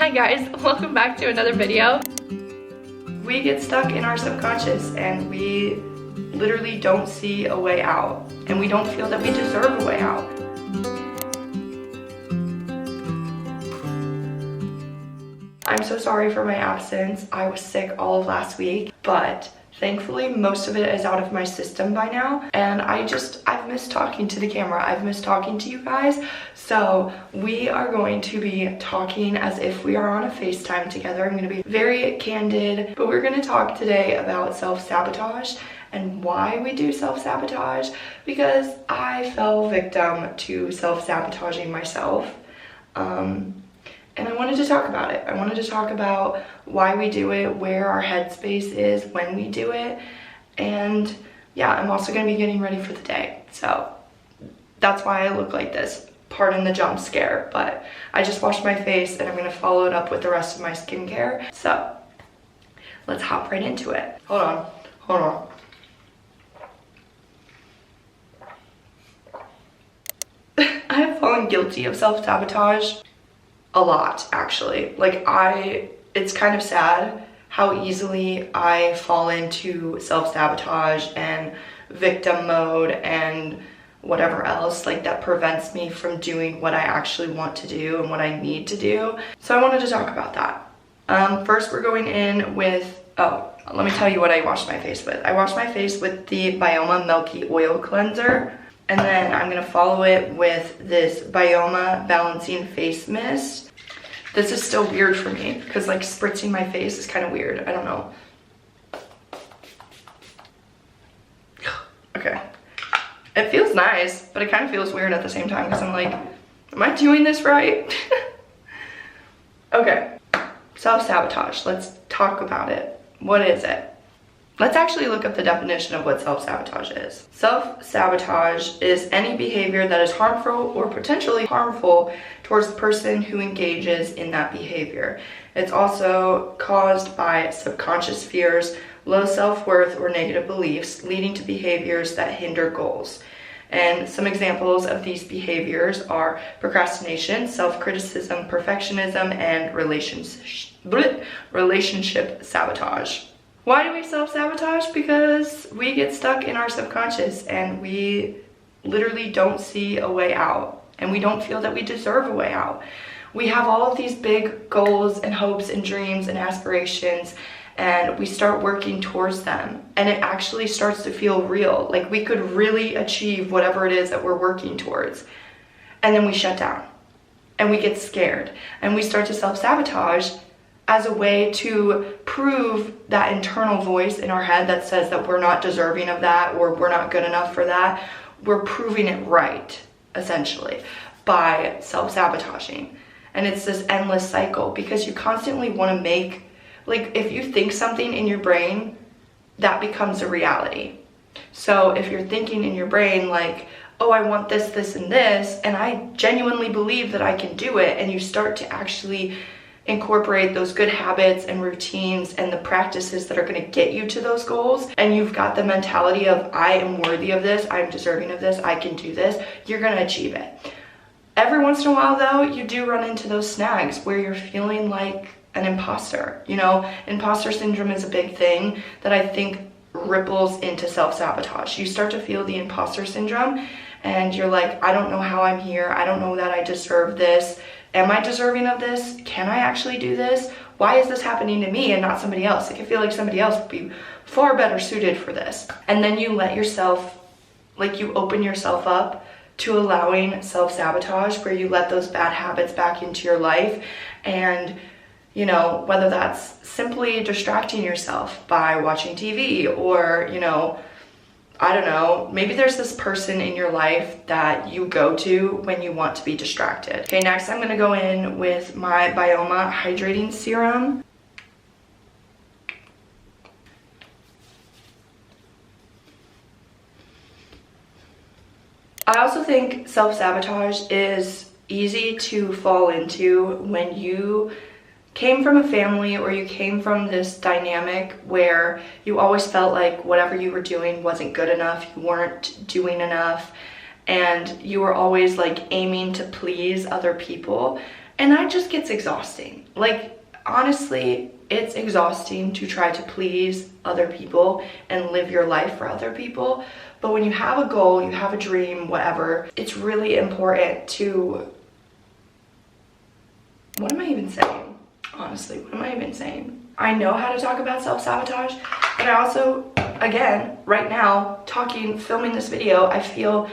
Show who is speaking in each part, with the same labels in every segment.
Speaker 1: Hi guys, welcome back to another video.
Speaker 2: We get stuck in our subconscious and we literally don't see a way out, and we don't feel that we deserve a way out. I'm so sorry for my absence. I was sick all of last week, but thankfully most of it is out of my system by now, and I've missed talking to the camera. I've missed talking to you guys. So we are going to be talking as if we are on a FaceTime together. I'm going to be very candid, but we're going to talk today about self-sabotage and why we do self-sabotage, because I fell victim to self-sabotaging myself. And I wanted to talk about it. I wanted to talk about why we do it, where our headspace is when we do it, and yeah, I'm also going to be getting ready for the day. So that's why I look like this. Pardon the jump scare, but I just washed my face and I'm going to follow it up with the rest of my skincare. So let's hop right into it. Hold on. I have fallen guilty of self-sabotage a lot, actually. Like, it's kind of sad how easily I fall into self-sabotage and victim mode and whatever else, like, that prevents me from doing what I actually want to do and what I need to do. So I wanted to talk about that. First, we're going in with, let me tell you what I washed my face with. I washed my face with the Bioma Milky Oil Cleanser, and then I'm gonna follow it with this Bioma Balancing Face Mist. This is still weird for me because, like, spritzing my face is kind of weird. I don't know. Okay. It feels nice, but it kind of feels weird at the same time because I'm like, am I doing this right? Okay. Self-sabotage. Let's talk about it. What is it? Let's actually look up the definition of what self-sabotage is. Self-sabotage is any behavior that is harmful or potentially harmful towards the person who engages in that behavior. It's also caused by subconscious fears, low self-worth, or negative beliefs, leading to behaviors that hinder goals. And some examples of these behaviors are procrastination, self-criticism, perfectionism, and relationship sabotage. Why do we self-sabotage? Because we get stuck in our subconscious and we literally don't see a way out, and we don't feel that we deserve a way out. We have all of these big goals and hopes and dreams and aspirations, and we start working towards them, and it actually starts to feel real. Like, we could really achieve whatever it is that we're working towards. And then we shut down and we get scared and we start to self-sabotage as a way to prove that internal voice in our head that says that we're not deserving of that or we're not good enough for that. We're proving it right, essentially, by self-sabotaging. And it's this endless cycle because you constantly want to make, like, if you think something in your brain, that becomes a reality. So if you're thinking in your brain like, oh, I want this, this, and this, and I genuinely believe that I can do it, and you start to actually incorporate those good habits and routines and the practices that are going to get you to those goals, and you've got the mentality of, I am worthy of this, I'm deserving of this, I can do this, you're going to achieve it. Every once in a while, though, you do run into those snags where you're feeling like an imposter. You know, imposter syndrome is a big thing that I think ripples into self-sabotage. You start to feel the imposter syndrome and you're like, I don't know how I'm here. I don't know that I deserve this. Am I deserving of this? Can I actually do this? Why is this happening to me and not somebody else? Like, I feel like somebody else would be far better suited for this. And then you let yourself, like, you open yourself up to allowing self-sabotage, where you let those bad habits back into your life. And, you know, whether that's simply distracting yourself by watching TV, or, you know, I don't know, maybe there's this person in your life that you go to when you want to be distracted. Okay, next I'm gonna go in with my Bioma Hydrating Serum. I also think self-sabotage is easy to fall into when you came from a family or you came from this dynamic where you always felt like whatever you were doing wasn't good enough, you weren't doing enough, and you were always like aiming to please other people. And that just gets exhausting. Like, honestly, it's exhausting to try to please other people and live your life for other people. But when you have a goal, you have a dream, whatever, it's really important to... What am I even saying? Honestly, what am I even saying? I know how to talk about self-sabotage, but I also, again, right now, filming this video, I feel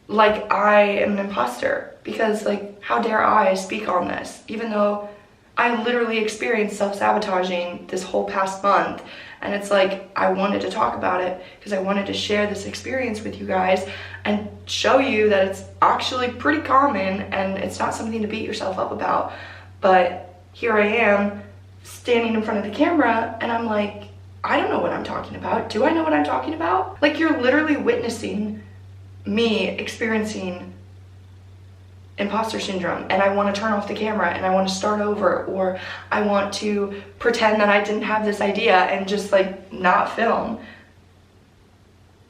Speaker 2: like I am an imposter, because like, how dare I speak on this, even though I literally experienced self-sabotaging this whole past month. And it's like, I wanted to talk about it because I wanted to share this experience with you guys and show you that it's actually pretty common and it's not something to beat yourself up about. But here I am standing in front of the camera and I'm like, I don't know what I'm talking about. Do I know what I'm talking about? Like, you're literally witnessing me experiencing imposter syndrome, and I want to turn off the camera and I want to start over, or I want to pretend that I didn't have this idea and just like not film.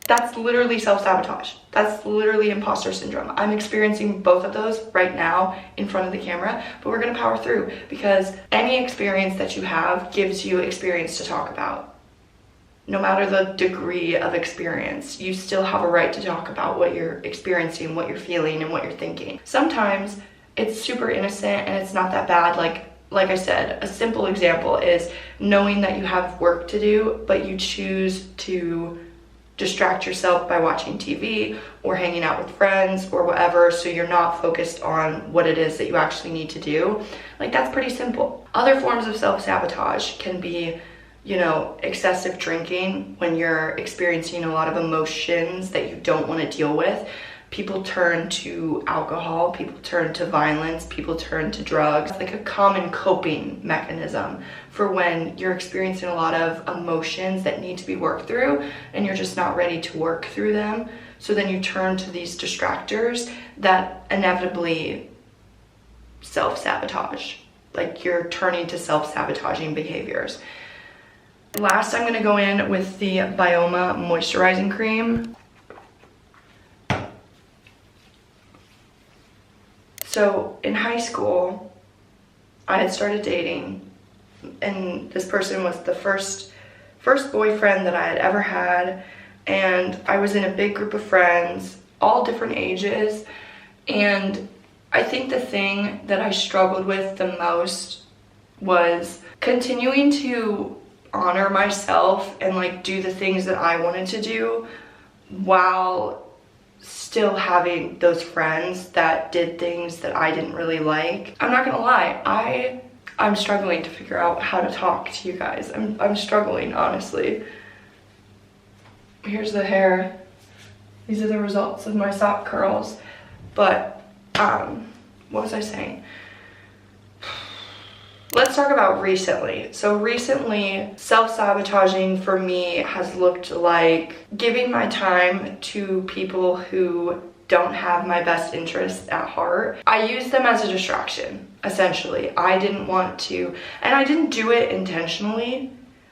Speaker 2: That's literally self-sabotage. That's literally imposter syndrome. I'm experiencing both of those right now in front of the camera, but we're going to power through, because any experience that you have gives you experience to talk about. No matter the degree of experience, you still have a right to talk about what you're experiencing, what you're feeling, and what you're thinking. Sometimes it's super innocent and it's not that bad. Like I said, a simple example is knowing that you have work to do, but you choose to distract yourself by watching TV or hanging out with friends or whatever, so you're not focused on what it is that you actually need to do. Like, that's pretty simple. Other forms of self-sabotage can be, you know, excessive drinking when you're experiencing a lot of emotions that you don't want to deal with. People turn to alcohol, people turn to violence, people turn to drugs. It's like a common coping mechanism for when you're experiencing a lot of emotions that need to be worked through and you're just not ready to work through them. So then you turn to these distractors that inevitably self-sabotage. Like, you're turning to self-sabotaging behaviors. Last, I'm going to go in with the Bioma moisturizing cream. So in high school, I had started dating, and this person was the first boyfriend that I had ever had, and I was in a big group of friends, all different ages, and I think the thing that I struggled with the most was continuing to honor myself and like do the things that I wanted to do while still having those friends that did things that I didn't really like. I'm not gonna lie, I'm struggling to figure out how to talk to you guys. I'm struggling, honestly. Here's the hair. These are the results of my sock curls. But what was I saying? Let's talk about recently. So recently, self-sabotaging for me has looked like giving my time to people who don't have my best interests at heart. I use them as a distraction, essentially. I didn't want to, and I didn't do it intentionally,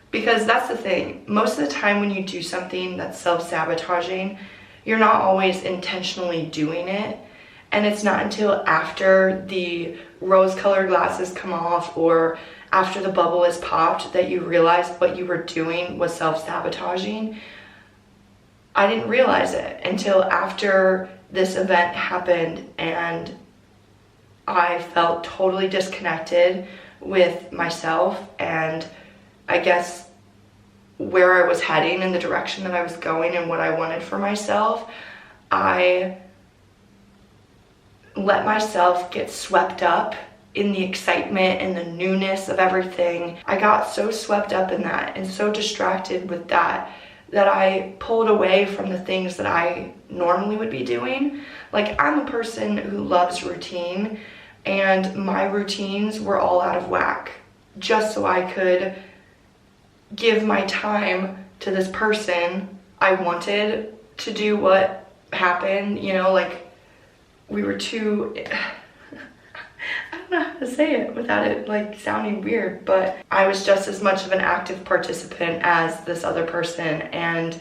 Speaker 2: because that's the thing. Most of the time when you do something that's self-sabotaging, you're not always intentionally doing it. And it's not until after the rose-colored glasses come off or after the bubble is popped that you realize what you were doing was self-sabotaging. I didn't realize it until after this event happened, and I felt totally disconnected with myself and I guess where I was heading and the direction that I was going and what I wanted for myself. I let myself get swept up in the excitement and the newness of everything. I got so swept up in that and so distracted with that I pulled away from the things that I normally would be doing. Like, I'm a person who loves routine, and my routines were all out of whack just so I could give my time to this person. I wanted to do what happened, you know, like, we were too, I don't know how to say it without it like sounding weird, but I was just as much of an active participant as this other person, and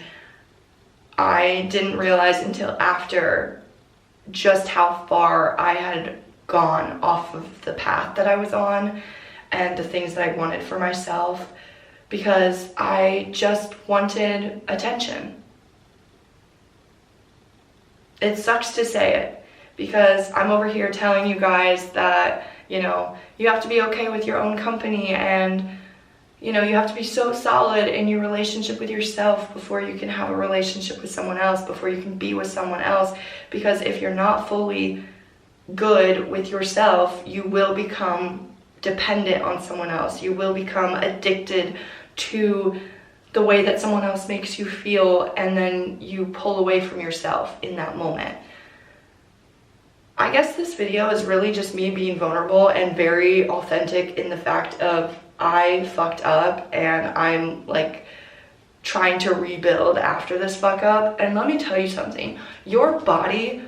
Speaker 2: I didn't realize until after just how far I had gone off of the path that I was on and the things that I wanted for myself, because I just wanted attention. It sucks to say it, because I'm over here telling you guys that, you know, you have to be okay with your own company, and, you know, you have to be so solid in your relationship with yourself before you can have a relationship with someone else, before you can be with someone else. Because if you're not fully good with yourself, you will become dependent on someone else. You will become addicted to the way that someone else makes you feel, and then you pull away from yourself in that moment. I guess this video is really just me being vulnerable and very authentic in the fact of I fucked up and I'm like trying to rebuild after this fuck up. And let me tell you something, your body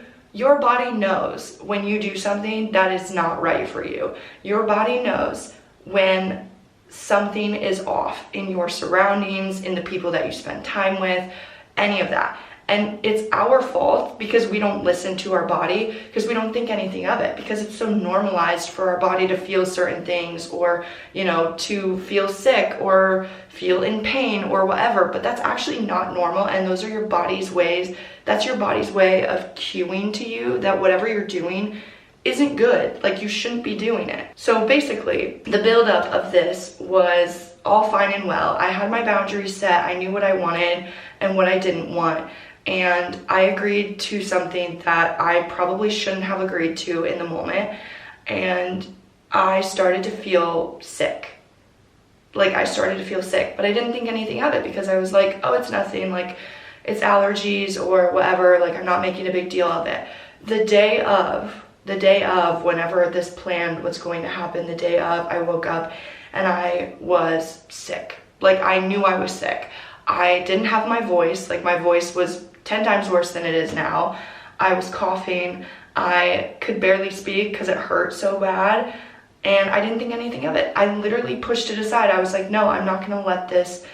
Speaker 2: knows when you do something that is not right for you. Your body knows when something is off in your surroundings, in the people that you spend time with, any of that. And it's our fault because we don't listen to our body, because we don't think anything of it, because it's so normalized for our body to feel certain things, or, you know, to feel sick or feel in pain or whatever. But that's actually not normal, and those are your body's ways. That's your body's way of cueing to you that whatever you're doing isn't good, like you shouldn't be doing it. So basically, the buildup of this was all fine and well. I had my boundaries set, I knew what I wanted and what I didn't want. And I agreed to something that I probably shouldn't have agreed to in the moment. And I started to feel sick. Like, I started to feel sick, but I didn't think anything of it because I was like, oh, it's nothing, like it's allergies or whatever, like I'm not making a big deal of it. The day of whenever this plan was going to happen, the day of, I woke up and I was sick. Like, I knew I was sick. I didn't have my voice, like my voice was 10 times worse than it is now. I was coughing, I could barely speak because it hurt so bad, and I didn't think anything of it. I literally pushed it aside. I was like, no, I'm not gonna let this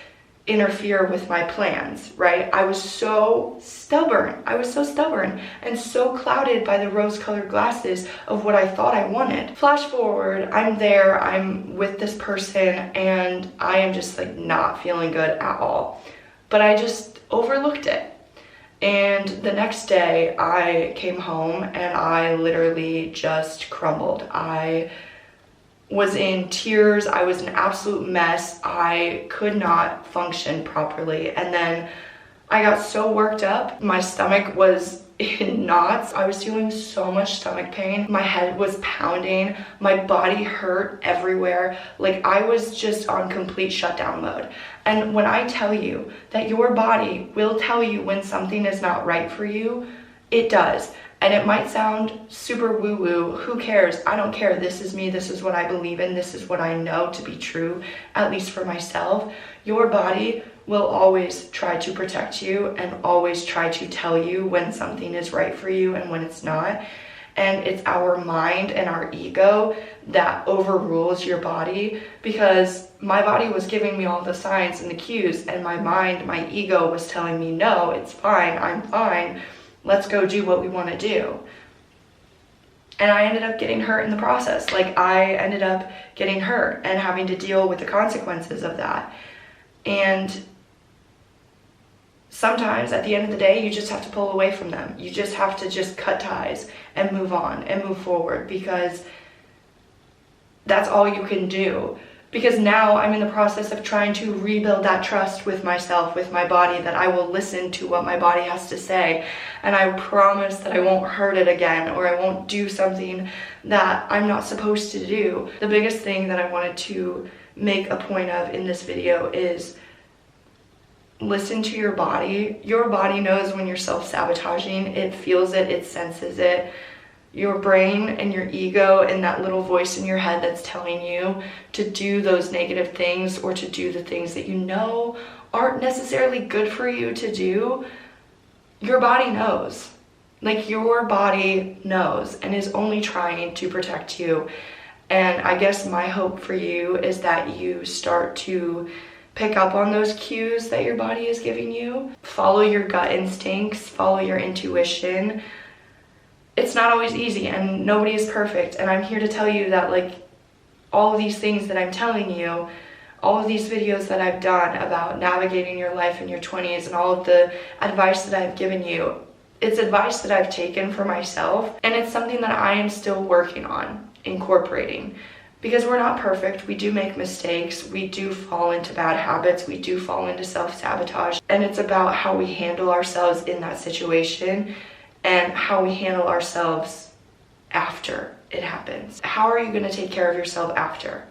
Speaker 2: interfere with my plans, right? I was so stubborn. And so clouded by the rose-colored glasses of what I thought I wanted. Flash forward, I'm there, I'm with this person, and I am just like not feeling good at all. But I just overlooked it. And the next day I came home and I literally just crumbled. I was in tears, I was an absolute mess, I could not function properly. And then I got so worked up, my stomach was in knots, I was feeling so much stomach pain, my head was pounding, my body hurt everywhere, like I was just on complete shutdown mode. And when I tell you that your body will tell you when something is not right for you, it does. And it might sound super woo-woo, who cares? I don't care. This is me, this is what I believe in, this is what I know to be true, at least for myself. Your body will always try to protect you and always try to tell you when something is right for you and when it's not. And it's our mind and our ego that overrules your body, because my body was giving me all the signs and the cues, and my mind, my ego was telling me, no, it's fine, I'm fine. Let's go do what we want to do. And I ended up getting hurt in the process. Like, I ended up getting hurt and having to deal with the consequences of that. And sometimes at the end of the day, you just have to pull away from them. You just have to just cut ties and move on and move forward, because that's all you can do. Because now I'm in the process of trying to rebuild that trust with myself, with my body, that I will listen to what my body has to say. And I promise that I won't hurt it again, or I won't do something that I'm not supposed to do. The biggest thing that I wanted to make a point of in this video is listen to your body. Your body knows when you're self-sabotaging. It feels it, it senses it. Your brain and your ego and that little voice in your head that's telling you to do those negative things, or to do the things that you know aren't necessarily good for you to do, your body knows. Like, your body knows and is only trying to protect you. And I guess my hope for you is that you start to pick up on those cues that your body is giving you. Follow your gut instincts, follow your intuition. it's not always easy and nobody is perfect. And I'm here to tell you that like all of these things that I'm telling you, all of these videos that I've done about navigating your life in your 20s and all of the advice that I've given you, it's advice that I've taken for myself, and it's something that I am still working on incorporating, because we're not perfect. We do make mistakes, we do fall into bad habits, we do fall into self-sabotage, and it's about how we handle ourselves in that situation and how we handle ourselves after it happens. How are you going to take care of yourself after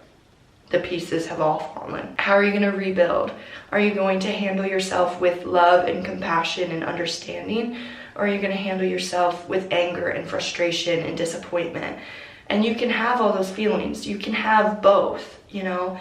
Speaker 2: the pieces have all fallen? How are you going to rebuild? Are you going to handle yourself with love and compassion and understanding? Or are you going to handle yourself with anger and frustration and disappointment? And you can have all those feelings. You can have both, you know,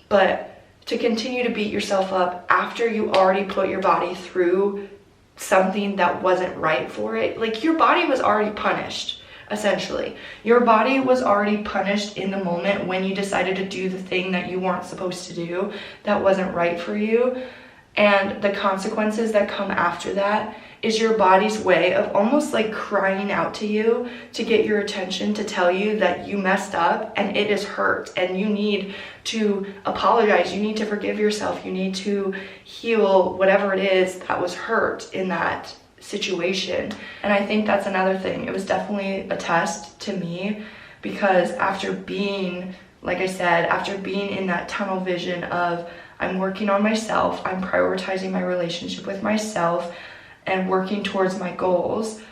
Speaker 2: but to continue to beat yourself up after you already put your body through something that wasn't right for it, like your body was already punished. Essentially, your body was already punished in the moment when you decided to do the thing that you weren't supposed to do, that wasn't right for you. And the consequences that come after that is your body's way of almost like crying out to you to get your attention, to tell you that you messed up and it is hurt and you need to apologize, you need to forgive yourself, you need to heal whatever it is that was hurt in that situation. And I think that's another thing. It was definitely a test to me, because after being, like I said, after being in that tunnel vision of I'm working on myself, I'm prioritizing my relationship with myself and working towards my goals,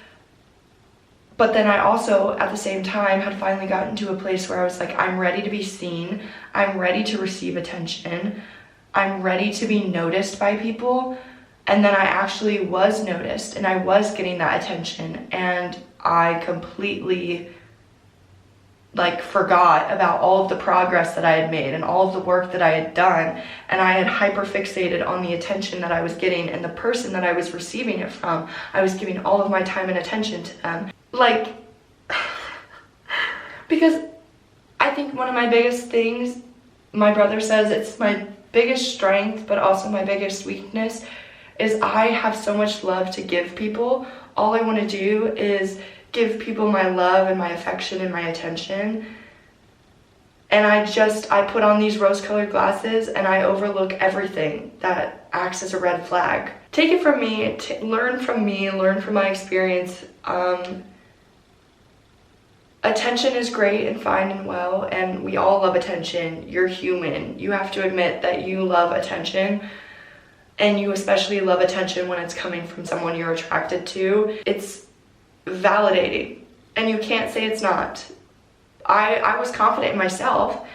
Speaker 2: but then I also at the same time had finally gotten to a place where I was like, I'm ready to be seen, I'm ready to receive attention, I'm ready to be noticed by people. And then I actually was noticed and I was getting that attention, and I completely like forgot about all of the progress that I had made and all of the work that I had done, and I had hyper fixated on the attention that I was getting and the person that I was receiving it from. I was giving all of my time and attention to them. Like, because I think one of my biggest things, my brother says it's my biggest strength but also my biggest weakness, is I have so much love to give people. All I want to do is give people my love and my affection and my attention. And I put on these rose-colored glasses and I overlook everything that acts as a red flag. Take it from me, learn from me, learn from my experience. Attention is great and fine and well, and we all love attention. You're human. You have to admit that you love attention. And you especially love attention when it's coming from someone you're attracted to. It's validating, and you can't say it's not. I was confident in myself.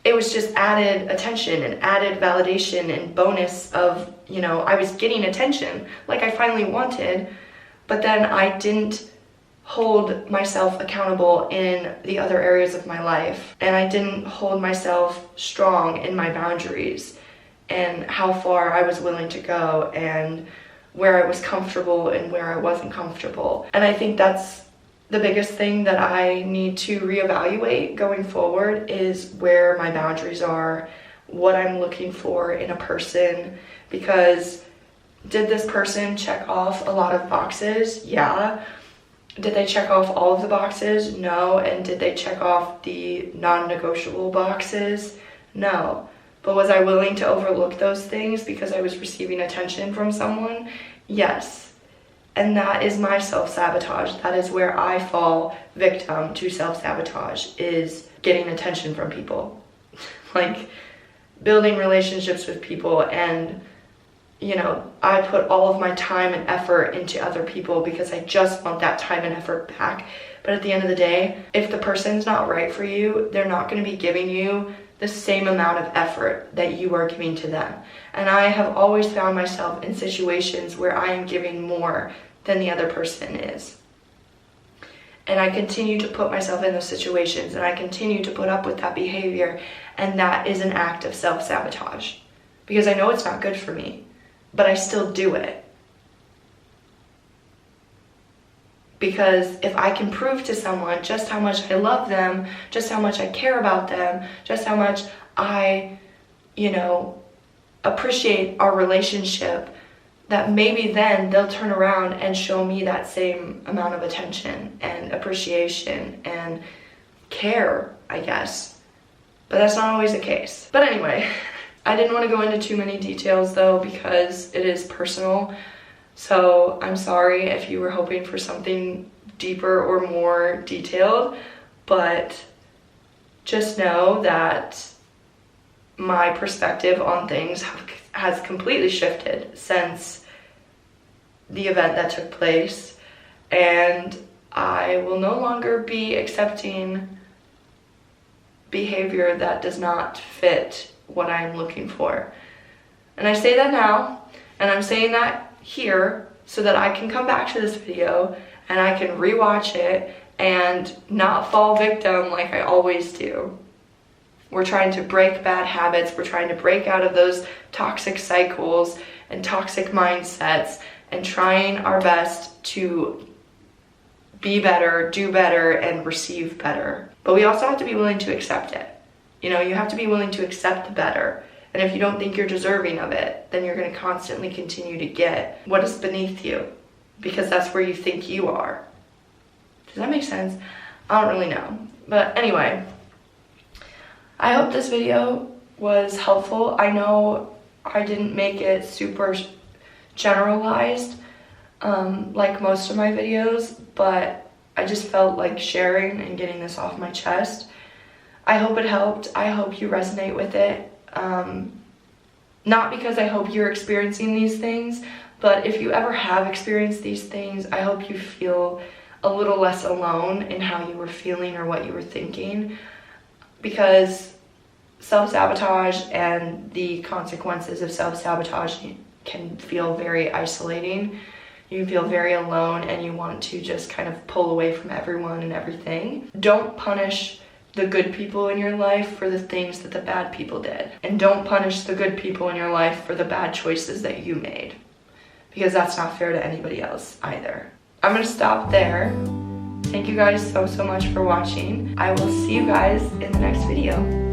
Speaker 2: It was just added attention and added validation and bonus of, you know, I was getting attention like I finally wanted, but then I didn't hold myself accountable in the other areas of my life, and I didn't hold myself strong in my boundaries and how far I was willing to go and where I was comfortable and where I wasn't comfortable. And I think that's the biggest thing that I need to reevaluate going forward, is where my boundaries are, what I'm looking for in a person. Because did this person check off a lot of boxes? Yeah. Did they check off all of the boxes? No. And did they check off the non-negotiable boxes? No. But was I willing to overlook those things because I was receiving attention from someone? Yes. And that is my self-sabotage. That is where I fall victim to self-sabotage, is getting attention from people. Like building relationships with people, and you know, I put all of my time and effort into other people because I just want that time and effort back. But at the end of the day, if the person's not right for you, they're not going to be giving you the same amount of effort that you are giving to them. And I have always found myself in situations where I am giving more than the other person is. And I continue to put myself in those situations, and I continue to put up with that behavior, and that is an act of self-sabotage. Because I know it's not good for me, but I still do it. Because if I can prove to someone just how much I love them, just how much I care about them, just how much I, you know, appreciate our relationship, that maybe then they'll turn around and show me that same amount of attention and appreciation and care, I guess. But that's not always the case. But anyway, I didn't want to go into too many details though, because it is personal. So I'm sorry if you were hoping for something deeper or more detailed, but just know that my perspective on things has completely shifted since the event that took place, and I will no longer be accepting behavior that does not fit what I'm looking for. And I say that now, and I'm saying that here so that I can come back to this video and I can rewatch it and not fall victim like I always do. We're trying to break bad habits. We're trying to break out of those toxic cycles and toxic mindsets and trying our best to be better, do better, and receive better. But we also have to be willing to accept it. You know, you have to be willing to accept better. And if you don't think you're deserving of it, then you're going to constantly continue to get what is beneath you, because that's where you think you are. Does that make sense? I don't really know. But anyway, I hope this video was helpful. I know I didn't make it super generalized like most of my videos, but I just felt like sharing and getting this off my chest. I hope it helped. I hope you resonate with it. Not because I hope you're experiencing these things, but if you ever have experienced these things, I hope you feel a little less alone in how you were feeling or what you were thinking, because self-sabotage and the consequences of self-sabotage can feel very isolating. You feel very alone and you want to just kind of pull away from everyone and everything. Don't punish the good people in your life for the things that the bad people did. And don't punish the good people in your life for the bad choices that you made, because that's not fair to anybody else either. I'm gonna stop there. Thank you guys so much for watching. I will see you guys in the next video.